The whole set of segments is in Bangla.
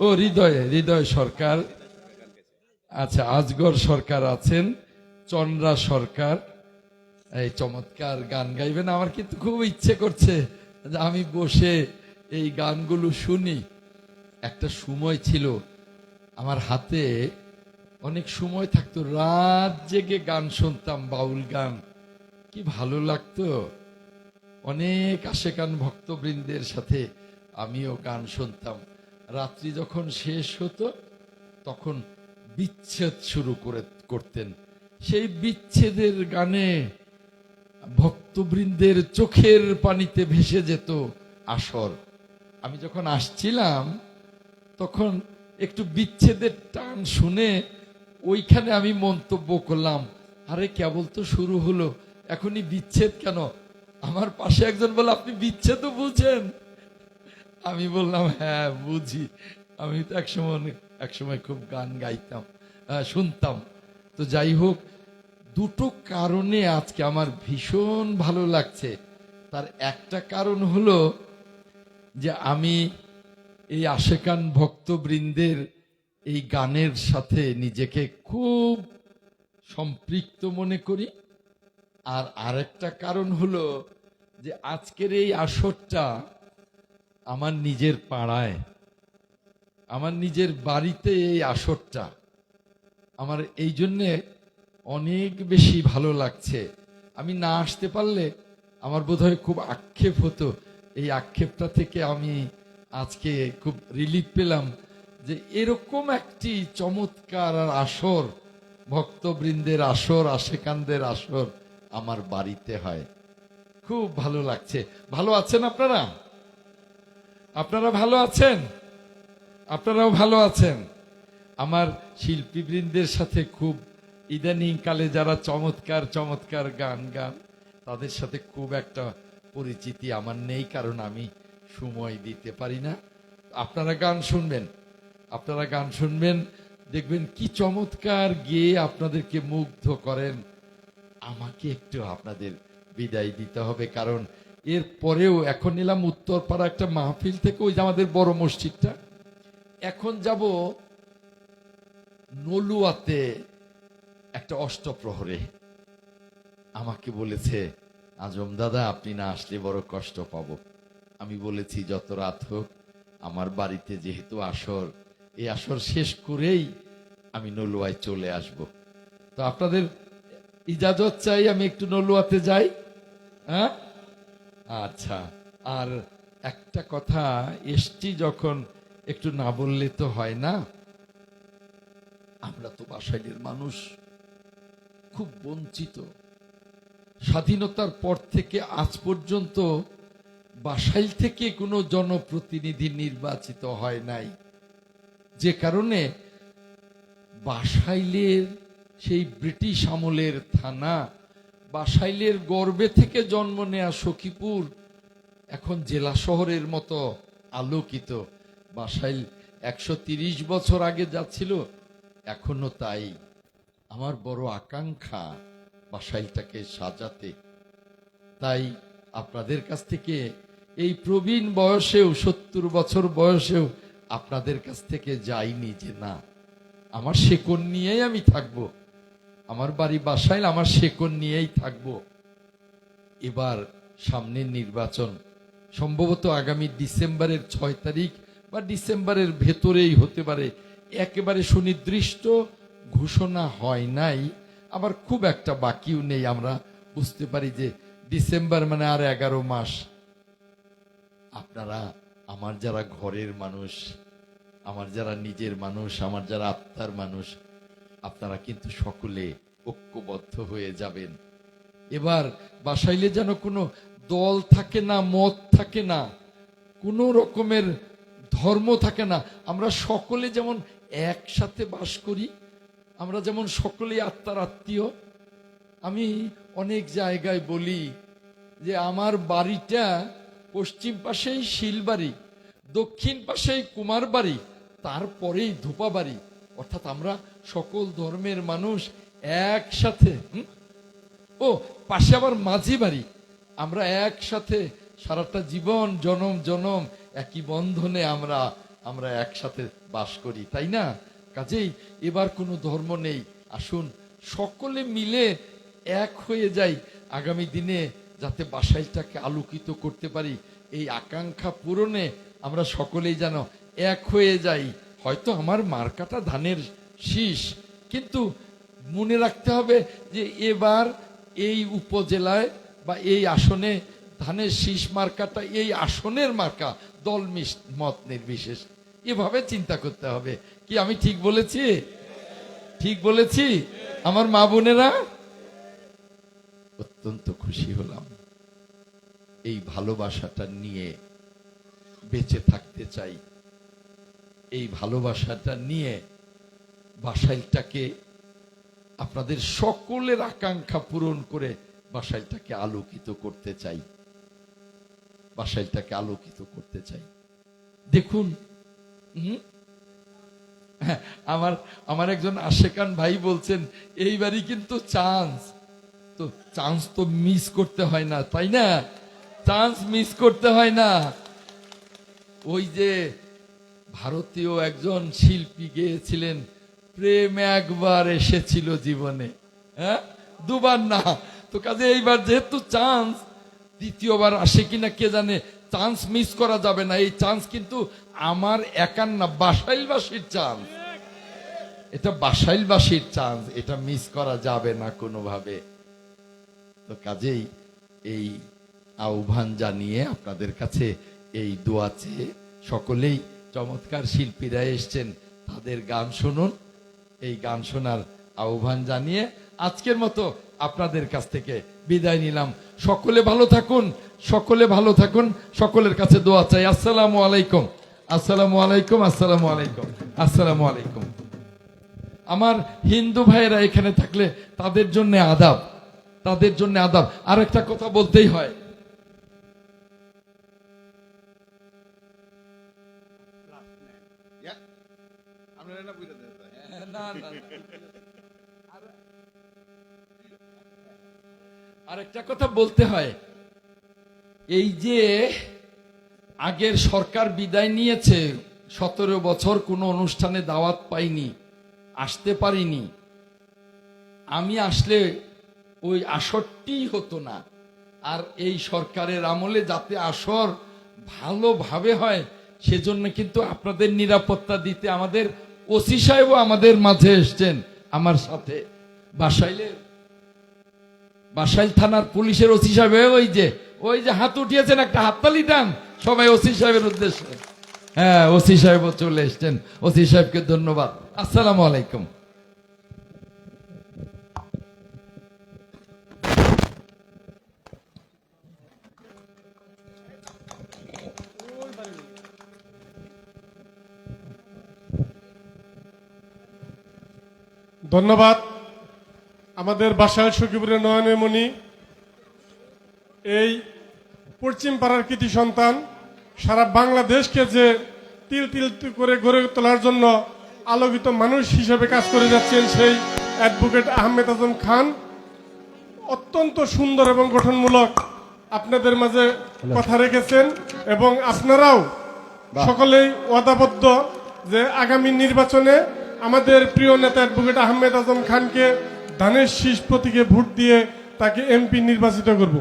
ও হৃদয় হৃদয় সরকার, আচ্ছা আজগর সরকার আছেন, চন্দ্রা সরকার, এই চমৎকার গান গাইবেন। আমার কিন্তু খুব ইচ্ছে করছে যে আমি বসে এই গানগুলো শুনি। একটা সময় ছিল আমার হাতে অনেক সময় থাকতো, রাত জেগে গান শুনতাম, বাউল গান, কি ভালো লাগতো। অনেক আশেকান ভক্তবৃন্দের সাথে আমিও গান শুনতাম। রাত্রি যখন শেষ হতো তখন বিচ্ছেদ শুরু করতেন। সেই বিচ্ছেদের গানে ভক্তবৃন্দের চোখের পানিতে ভেসে যেত আসর। আমি যখন আসছিলাম তখন একটু বিচ্ছেদের টান শুনে ওইখানে আমি মন্তব্য করলাম, আরে কেবল তো শুরু হলো, এখনই বিচ্ছেদ কেন? আমার পাশে একজন বলে, আপনি বিচ্ছেদও বুঝেন? আমি বললাম, হ্যাঁ বুঝি, আমি তো একসময় খুব গান গাইতাম, শুনতাম। তো যাই হোক, দুটো কারণে আজকে আমার ভীষণ ভালো লাগছে। তার একটা কারণ হলো যে আমি এই আশেকান ভক্তবৃন্দের এই গানের সাথে নিজেকে খুব সম্পৃক্ত মনে করি। আর আরেকটা কারণ হলো যে আজকের এই আসরটা আমার নিজের পাড়ায়, আমার নিজের বাড়িতে এই আসরটা আমার এই জন্যে অনেক বেশি ভালো লাগছে। আমি না আসতে পারলে আমার বোধহয় খুব আক্ষেপ হতো। এই আক্ষেপটা থেকে আমি আজকে খুব রিলিফ পেলাম যে এরকম একটি চমৎকার আসর, ভক্তবৃন্দের আসর, আশেকানদের আসর আমার বাড়িতে হয়। খুব ভালো লাগছে। ভালো আছেন আপনারা? আপনারা ভালো আছেন? আপনারাও ভালো আছেন? আমার শিল্পীবৃন্দের সাথে খুব ইদানিং কালে যারা চমৎকার চমৎকার গান গান, তাদের সাথে খুব একটা পরিচিতি আমার নেই, কারণ আমি সময় দিতে পারি না। আপনারা গান শুনবেন, আপনারা গান শুনবেন, দেখবেন কি চমৎকার গেয়ে আপনাদেরকে মুগ্ধ করেন। আমাকে একটু আপনাদের বিদায় দিতে হবে, কারণ এর পরেও এখন এলাম উত্তরপাড়া একটা মাহফিল থেকে, ওই যে আমাদের বড় মসজিদটা। এখন যাব নলুয়াতে একটা অষ্টপ্রহরে। আমাকে বলেছে, আজম দাদা আপনি না আসলে বড় কষ্ট পাবো। আমি বলেছি যত রাত হোক, আমার বাড়িতে যেহেতু আসর, এই আসর শেষ করেই আমি নলুয়ায় চলে আসব। তো আপনাদের ইজাজত চাই, আমি একটু নলুয়াতে যাই। হ্যাঁ, আচ্ছা। আর একটা কথা, এসছি যখন একটু না বললে তো হয় না। আমরা তো বাসাইলের মানুষ, খুব বঞ্চিত। স্বাধীনতার পর থেকে আজ পর্যন্ত বাসাইল থেকে কোনো জনপ্রতিনিধি নির্বাচিত হয় নাই, যে কারণে বাসাইলের সেই ব্রিটিশ আমলের থানা, বাসাইলের গর্বে থেকে জন্ম নেয়া সখীপুর এখন জেলা শহরের মতো আলোকিত। বাসাইল 130 বছর আগে যা ছিল এখনো তাই। আমার বড় আকাঙ্ক্ষা বাসাইলটাকে সাজাতে। তাই আপনাদের কাছ থেকে এই প্রবীণ বয়সেও, 70 বছর বয়সেও আপনাদের কাছ থেকে যাইনি যে না, আমার শেকড় নিয়েই আমি থাকবো, আমার বাড়ি বাসাইল, আমার শেকড় নিয়েই থাকবো। এবার সামনের নির্বাচন সম্ভবত আগামী ডিসেম্বরের 6 তারিখ বা ডিসেম্বরের ভেতরেই হতে পারে। একেবারে সুনির্দিষ্ট ঘোষণা হয় নাই, আবার খুব একটা বাকিও নেই। আমরা বুঝতে পারি যে ডিসেম্বর মানে আর 11 মাস। আপনারা আমার যারা ঘরের মানুষ, আমার যারা নিজের মানুষ, আমার যারা আত্মার মানুষ, আপনারা কিন্তু সকলে ঐক্যবদ্ধ হয়ে যাবেন। এবার বাসাইলে যেন কোনো দল থাকে না, মত থাকে না, কোনো রকমের ধর্ম থাকে না। আমরা সকলে যেমন একসাথে বাস করি, আমরা যেমন সকলেই আত্মার আত্মীয়। আমি অনেক জায়গায় বলি যে আমার বাড়িটা পশ্চিম পাশেই শিলবাড়ি, দক্ষিণ পাশেই কুমার বাড়ি, তারপরেই ধোপা বাড়ি। অর্থাৎ আমরা সকল ধর্মের মানুষ একসাথে। ও পাশে আবার মাঝি বাড়ি। আমরা একসাথে সারাটা জীবন, জনম জনম একই বন্ধনে আমরা আমরা একসাথে বাস করি, তাই না? কাজেই এবার কোনো ধর্ম নেই, আসুন সকলে মিলে এক হয়ে যাই, আগামী দিনে যাতে বাসাইলটাকে আলোকিত করতে পারি, এই আকাঙ্ক্ষা পূরণে আমরা সকলেই যেন এক হয়ে যাই। হয়তো আমার মার্কাটা ধানের শীষ, কিন্তু মনে রাখতে হবে যে এবার এই উপজেলায় বা এই আসনে ধানের শীষ মার্কাটা এই আসনের মার্কা, দল মত নির্বিশেষ, এভাবে চিন্তা করতে হবে। কি আমি ঠিক বলেছি? ঠিক বলেছি? আমার মা বোনেরা, অত্যন্ত খুশি হলাম। এই ভালোবাসাটা নিয়ে বেঁচে থাকতে চাই, এই ভালোবাসাটা নিয়ে বাসাইলটাকে, আপনাদের সকলের আকাঙ্ক্ষা পূরণ করে বাসাইলটাকে আলোকিত করতে চাই, বাসাইলটাকে আলোকিত করতে চাই। দেখুন, আমার আমার একজন আশেকান ভাই বলছেন এইবারই কিন্তু চান্স, তো চান্স তো মিস করতে হয় না, তাই না? চান্স মিস করতে হয় না। ওই যে ভারতীয় একজন শিল্পী গেয়েছিলেন, প্রেম একবার এসেছিল জীবনে, হ্যাঁ, দুবার না। তো কাজে এইবার যেহেতু চান্স, দ্বিতীয়বার আসে কিনা কে জানে, চান্স মিস করা যাবে না। এই চান্স কিন্তু আমার একার না, বাসাইলবাসীর চান্স, এটা বাসাইলবাসীর চান্স, এটা মিস করা যাবে না কোনোভাবে। তো কাজেই এই আহ্বান জানিয়ে আপনাদের কাছে এই দোয়া চেয়ে, সকলেই চমৎকার শিল্পীরা এসছেন, তাদের গান শুনুন। এই গান শোনার আহ্বান জানিয়ে আজকের মতো আপনাদের কাছ থেকে বিদায় নিলাম। সকলে ভালো থাকুন, সকলে ভালো থাকুন, সকলের কাছে দোয়া চাই। আসসালামু আলাইকুম, আসসালামু আলাইকুম, আসসালামু আলাইকুম, আসসালামু আলাইকুম। আমার হিন্দু ভাইয়েরা এখানে থাকলে তাদের জন্য আদাব, তাদের জন্য আদাব। আর একটা কথা বলতেই হয়, আরেকটা কথা বলতে হয়, এই যে আগের সরকার বিদায় নিয়েছে, 17 বছর কোনো অনুষ্ঠানে দাওয়াত পাইনি, আসতে পারিনি। আমি আসলে ওই আসরটি হতো না। আর এই সরকারের আমলে যাতে আসর ভালোভাবে হয়, সেজন্য কিন্তু আপনাদের নিরাপত্তা দিতে আমাদের ওসি সাহেবও আমাদের মাঝে এসছেন আমার সাথে। বাসাইল থানার পুলিশের ওসি সাহেব ওই যে হাত উঠিয়েছেন, একটা হাততালি দেন সবাই ওসি সাহেবের উদ্দেশ্যে। হ্যাঁ, ওসি সাহেবও চলে এসছেন, ওসি সাহেবকে ধন্যবাদ। আসসালামু আলাইকুম। ধন্যবাদ আমাদের বাসাইল সখীপুরের নয়নমণি, এই পশ্চিম পাড়ার কৃতি সন্তান, সারা বাংলাদেশকে যে তিল তিল করে গড়ে তোলার জন্য আলোকিত মানুষ হিসেবে কাজ করে যাচ্ছেন, সেই অ্যাডভোকেট আহমেদ আজম খান অত্যন্ত সুন্দর এবং গঠনমূলক আপনাদের মাঝে কথা রেখেছেন, এবং আপনারাও সকলেই ওয়াদাবদ্ধ যে আগামী নির্বাচনে আমাদের প্রিয় নেতা অ্যাডভোকেট আহমেদ আজম খানকে ধানের শীষ প্রতীকে ভোট দিয়ে তাকে এমপি নির্বাচিত করব।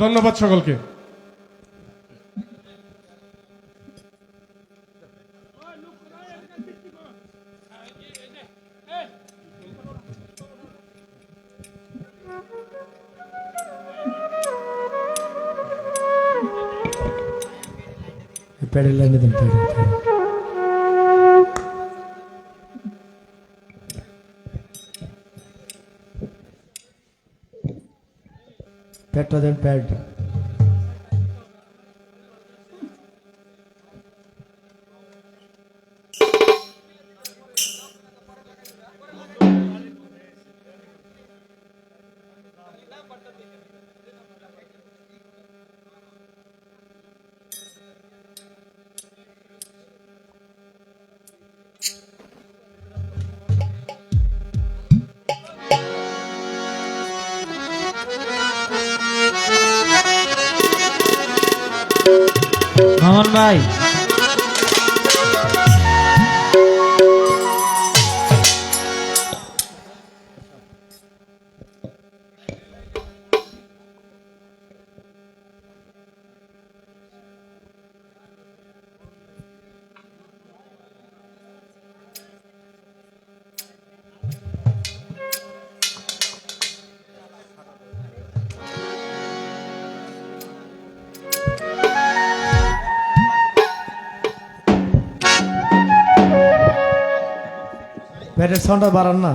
ধন্যবাদ সকলকে। প্যাডেল লাইনে দেন, প্যাডেল প্যাডটা দেন, প্যাড। মামুন ভাই প্যাডের সাউন্ডটা বাড়ান না